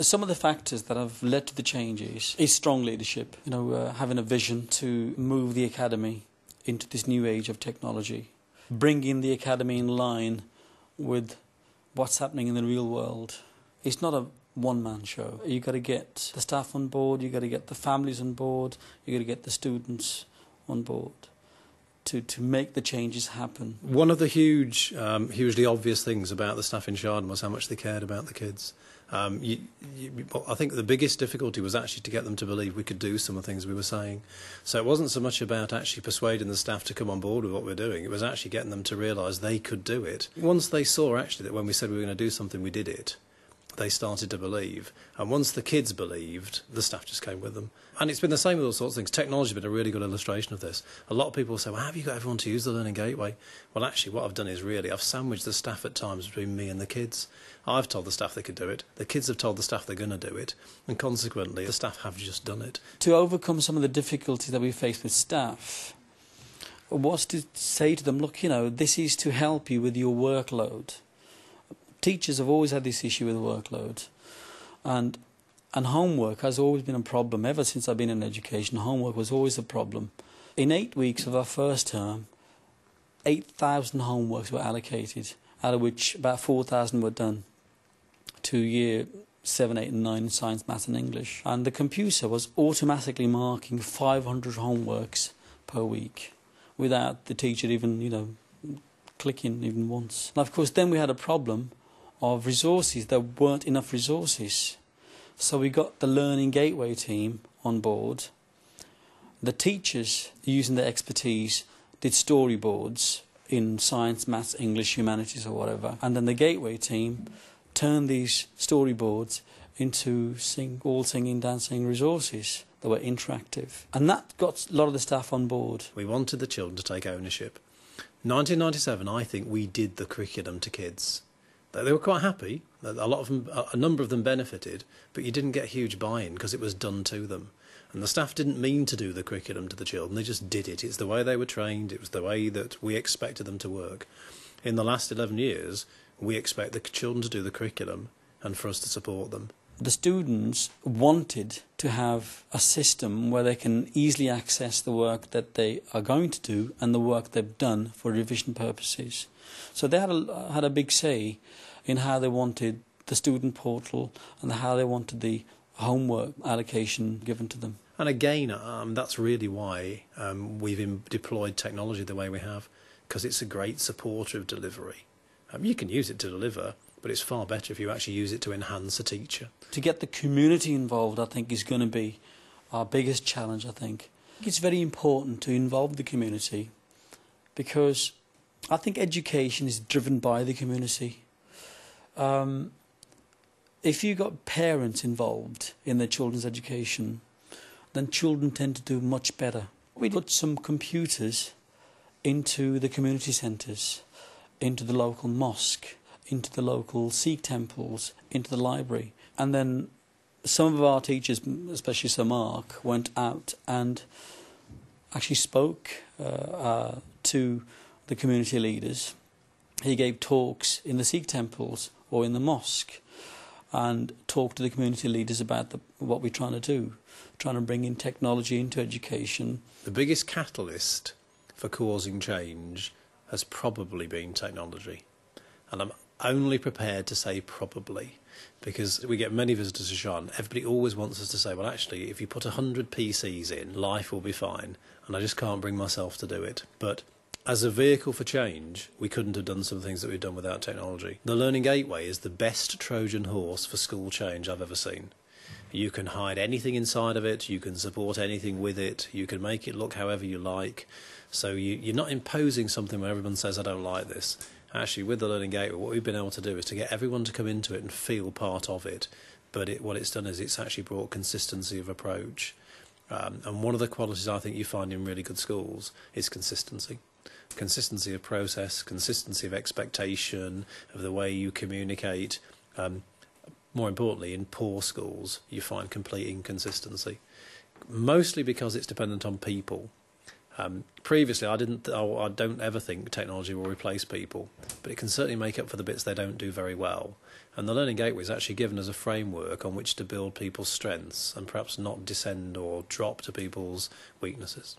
Some of the factors that have led to the changes is strong leadership, having a vision to move the academy into this new age of technology, bringing the academy in line with what's happening in the real world. It's not a one-man show. You've got to get the staff on board, you've got to get the families on board, you've got to get the students on board to make the changes happen. One of the hugely obvious things about the staff in Shireland was how much they cared about the kids. I think the biggest difficulty was actually to get them to believe we could do some of the things we were saying. So it wasn't so much about actually persuading the staff to come on board with what we're doing, it was actually getting them to realise they could do it. Once they saw actually that when we said we were going to do something, we did it, they started to believe. And once the kids believed, the staff just came with them. And it's been the same with all sorts of things. Technology has been a really good illustration of this. A lot of people say, well, how have you got everyone to use the Learning Gateway? Well, actually, what I've done is I've sandwiched the staff at times between me and the kids. I've told the staff they could do it. The kids have told the staff they're going to do it. And consequently, the staff have just done it. To overcome some of the difficulties that we face with staff was to say to them, look, this is to help you with your workload. Teachers have always had this issue with workload, and homework has always been a problem. Ever since I've been in education, homework was always a problem. In 8 weeks of our first term, 8,000 homeworks were allocated, out of which about 4,000 were done to year 7, 8 and 9 in science, maths and English. And the computer was automatically marking 500 homeworks per week without the teacher even, clicking even once. And of course then we had a problem of resources. There weren't enough resources. So we got the Learning Gateway team on board. The teachers, using their expertise, did storyboards in science, maths, English, humanities or whatever. And then the Gateway team turned these storyboards into all singing, dancing resources that were interactive. And that got a lot of the staff on board. We wanted the children to take ownership. 1997, I think we did the curriculum to kids. They were quite happy. A number of them benefited, but you didn't get huge buy-in because it was done to them. And the staff didn't mean to do the curriculum to the children, they just did it. It's the way they were trained, it was the way that we expected them to work. In the last 11 years, we expect the children to do the curriculum and for us to support them. The students wanted to have a system where they can easily access the work that they are going to do and the work they've done for revision purposes. So they had a big say in how they wanted the student portal and how they wanted the homework allocation given to them. And again, that's really why we've deployed technology the way we have, because it's a great supporter of delivery. You can use it to deliver, but it's far better if you actually use it to enhance a teacher. To get the community involved, I think, is going to be our biggest challenge, I think. It's very important to involve the community because I think education is driven by the community. If you've got parents involved in their children's education, then children tend to do much better. We put some computers into the community centres, into the local mosque, into the local Sikh temples, into the library. And then some of our teachers, especially Sir Mark, went out and actually spoke to the community leaders. He gave talks in the Sikh temples or in the mosque and talked to the community leaders about what we're trying to do, trying to bring in technology into education. The biggest catalyst for causing change has probably been technology. And I'm only prepared to say probably, because we get many visitors to Shireland. Everybody always wants us to say, well, actually, if you put 100 PCs in, life will be fine. And I just can't bring myself to do it. But as a vehicle for change, we couldn't have done some things that we've done without technology. The Learning Gateway is the best Trojan horse for school change I've ever seen. You can hide anything inside of it, you can support anything with it, you can make it look however you like. So you're not imposing something where everyone says, I don't like this. Actually, with the Learning Gateway, what we've been able to do is to get everyone to come into it and feel part of it. But what it's done is it's actually brought consistency of approach. And one of the qualities I think you find in really good schools is consistency. Consistency of process, consistency of expectation, of the way you communicate. More importantly, in poor schools, you find complete inconsistency. Mostly because it's dependent on people. Previously, I don't ever think technology will replace people, but it can certainly make up for the bits they don't do very well. And the Learning Gateway has actually given us a framework on which to build people's strengths and perhaps not descend or drop to people's weaknesses.